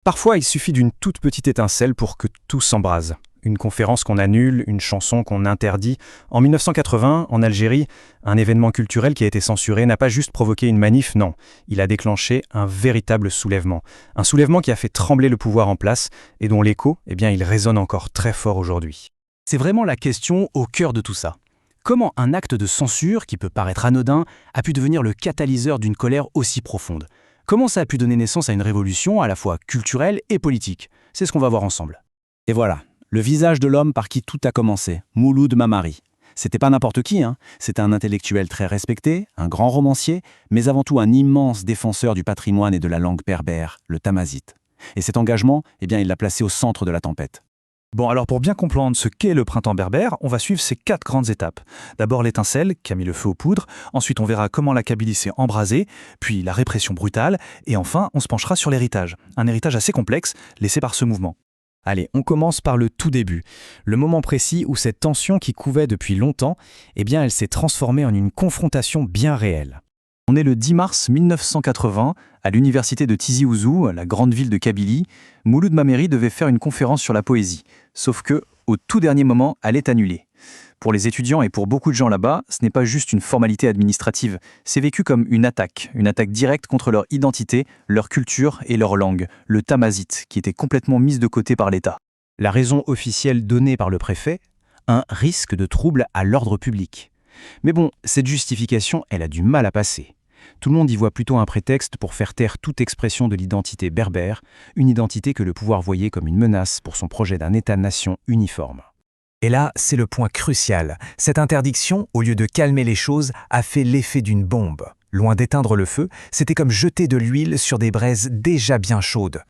Parfois, il suffit d'une toute petite étincelle pour que tout s'embrase. Une conférence qu'on annule, une chanson qu'on interdit. En 1980, en Algérie, un événement culturel qui a été censuré n'a pas juste provoqué une manif, non. Il a déclenché un véritable soulèvement. Un soulèvement qui a fait trembler le pouvoir en place et dont l'écho, il résonne encore très fort aujourd'hui. C'est vraiment la question au cœur de tout ça. Comment un acte de censure, qui peut paraître anodin, a pu devenir le catalyseur d'une colère aussi profonde? Comment ça a pu donner naissance à une révolution à la fois culturelle et politique? C'est ce qu'on va voir ensemble. Et voilà, le visage de l'homme par qui tout a commencé, Mouloud Mamari. C'était pas n'importe qui, C'était un intellectuel très respecté, un grand romancier, mais avant tout un immense défenseur du patrimoine et de la langue berbère, le tamazite. Et cet engagement, il l'a placé au centre de la tempête. Bon, alors pour bien comprendre ce qu'est le printemps berbère, on va suivre ces 4 grandes étapes. D'abord l'étincelle, qui a mis le feu aux poudres, ensuite on verra comment la Kabylie s'est embrasée, puis la répression brutale, et enfin on se penchera sur l'héritage. Un héritage assez complexe, laissé par ce mouvement. Allez, on commence par le tout début, le moment précis où cette tension qui couvait depuis longtemps, elle s'est transformée en une confrontation bien réelle. On est le 10 mars 1980, à l'université de Tizi Ouzou, la grande ville de Kabylie. Mouloud Mameri devait faire une conférence sur la poésie. Sauf que, au tout dernier moment, elle est annulée. Pour les étudiants et pour beaucoup de gens là-bas, ce n'est pas juste une formalité administrative. C'est vécu comme une attaque directe contre leur identité, leur culture et leur langue, le tamazite, qui était complètement mise de côté par l'État. La raison officielle donnée par le préfet, un risque de trouble à l'ordre public. Mais bon, cette justification, elle a du mal à passer. Tout le monde y voit plutôt un prétexte pour faire taire toute expression de l'identité berbère, une identité que le pouvoir voyait comme une menace pour son projet d'un État-nation uniforme. Et là, c'est le point crucial. Cette interdiction, au lieu de calmer les choses, a fait l'effet d'une bombe. Loin d'éteindre le feu, c'était comme jeter de l'huile sur des braises déjà bien chaudes.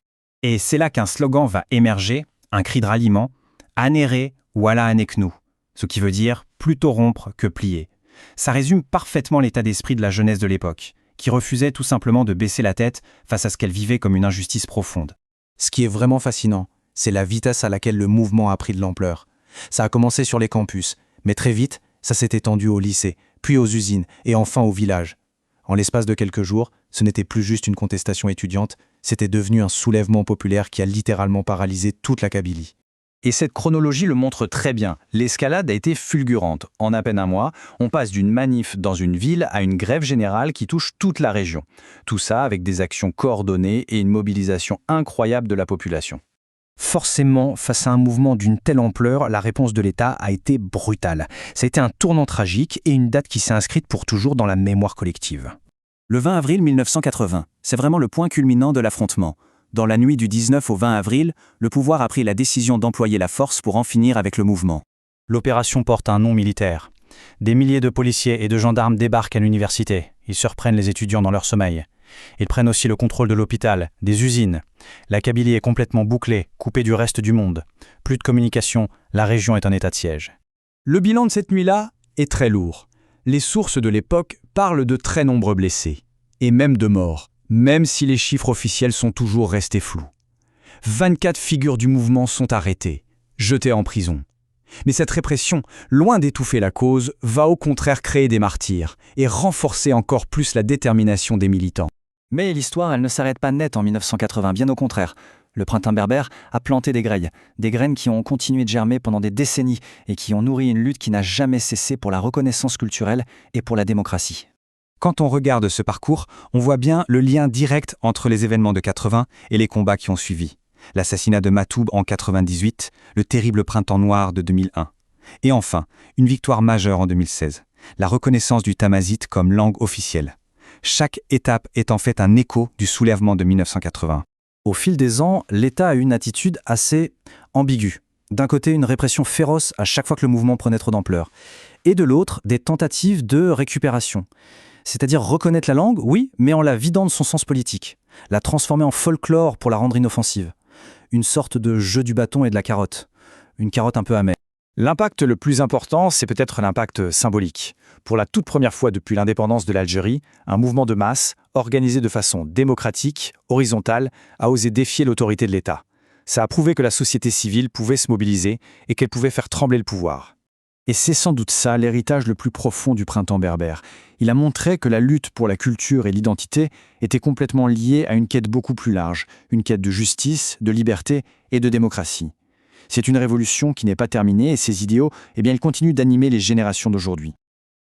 Et c'est là qu'un slogan va émerger, un cri de ralliement, « Anere wala aneknou », ce qui veut dire « plutôt rompre que plier ». Ça résume parfaitement l'état d'esprit de la jeunesse de l'époque, qui refusait tout simplement de baisser la tête face à ce qu'elle vivait comme une injustice profonde. Ce qui est vraiment fascinant, c'est la vitesse à laquelle le mouvement a pris de l'ampleur. Ça a commencé sur les campus, mais très vite, ça s'est étendu au lycée, puis aux usines et enfin au village. En l'espace de quelques jours, ce n'était plus juste une contestation étudiante, c'était devenu un soulèvement populaire qui a littéralement paralysé toute la Kabylie. Et cette chronologie le montre très bien. L'escalade a été fulgurante. En à peine un mois, on passe d'une manif dans une ville à une grève générale qui touche toute la région. Tout ça avec des actions coordonnées et une mobilisation incroyable de la population. Forcément, face à un mouvement d'une telle ampleur, la réponse de l'État a été brutale. Ça a été un tournant tragique et une date qui s'est inscrite pour toujours dans la mémoire collective. Le 20 avril 1980, c'est vraiment le point culminant de l'affrontement. Dans la nuit du 19 au 20 avril, le pouvoir a pris la décision d'employer la force pour en finir avec le mouvement. L'opération porte un nom militaire. Des milliers de policiers et de gendarmes débarquent à l'université. Ils surprennent les étudiants dans leur sommeil. Ils prennent aussi le contrôle de l'hôpital, des usines. La Kabylie est complètement bouclée, coupée du reste du monde. Plus de communication, la région est en état de siège. Le bilan de cette nuit-là est très lourd. Les sources de l'époque parlent de très nombreux blessés, et même de morts, même si les chiffres officiels sont toujours restés flous. 24 figures du mouvement sont arrêtées, jetées en prison. Mais cette répression, loin d'étouffer la cause, va au contraire créer des martyrs et renforcer encore plus la détermination des militants. Mais l'histoire, elle ne s'arrête pas net en 1980, bien au contraire. Le printemps berbère a planté des graines qui ont continué de germer pendant des décennies et qui ont nourri une lutte qui n'a jamais cessé pour la reconnaissance culturelle et pour la démocratie. Quand on regarde ce parcours, on voit bien le lien direct entre les événements de 80 et les combats qui ont suivi. L'assassinat de Matoub en 98, le terrible printemps noir de 2001. Et enfin, une victoire majeure en 2016, la reconnaissance du tamazite comme langue officielle. Chaque étape est en fait un écho du soulèvement de 1980. Au fil des ans, l'État a eu une attitude assez ambiguë. D'un côté, une répression féroce à chaque fois que le mouvement prenait trop d'ampleur. Et de l'autre, des tentatives de récupération. C'est-à-dire reconnaître la langue, oui, mais en la vidant de son sens politique. La transformer en folklore pour la rendre inoffensive. Une sorte de jeu du bâton et de la carotte. Une carotte un peu amère. L'impact le plus important, c'est peut-être l'impact symbolique. Pour la toute première fois depuis l'indépendance de l'Algérie, un mouvement de masse, organisé de façon démocratique, horizontale, a osé défier l'autorité de l'État. Ça a prouvé que la société civile pouvait se mobiliser et qu'elle pouvait faire trembler le pouvoir. Et c'est sans doute ça l'héritage le plus profond du printemps berbère. Il a montré que la lutte pour la culture et l'identité était complètement liée à une quête beaucoup plus large, une quête de justice, de liberté et de démocratie. C'est une révolution qui n'est pas terminée et ses idéaux, ils continuent d'animer les générations d'aujourd'hui.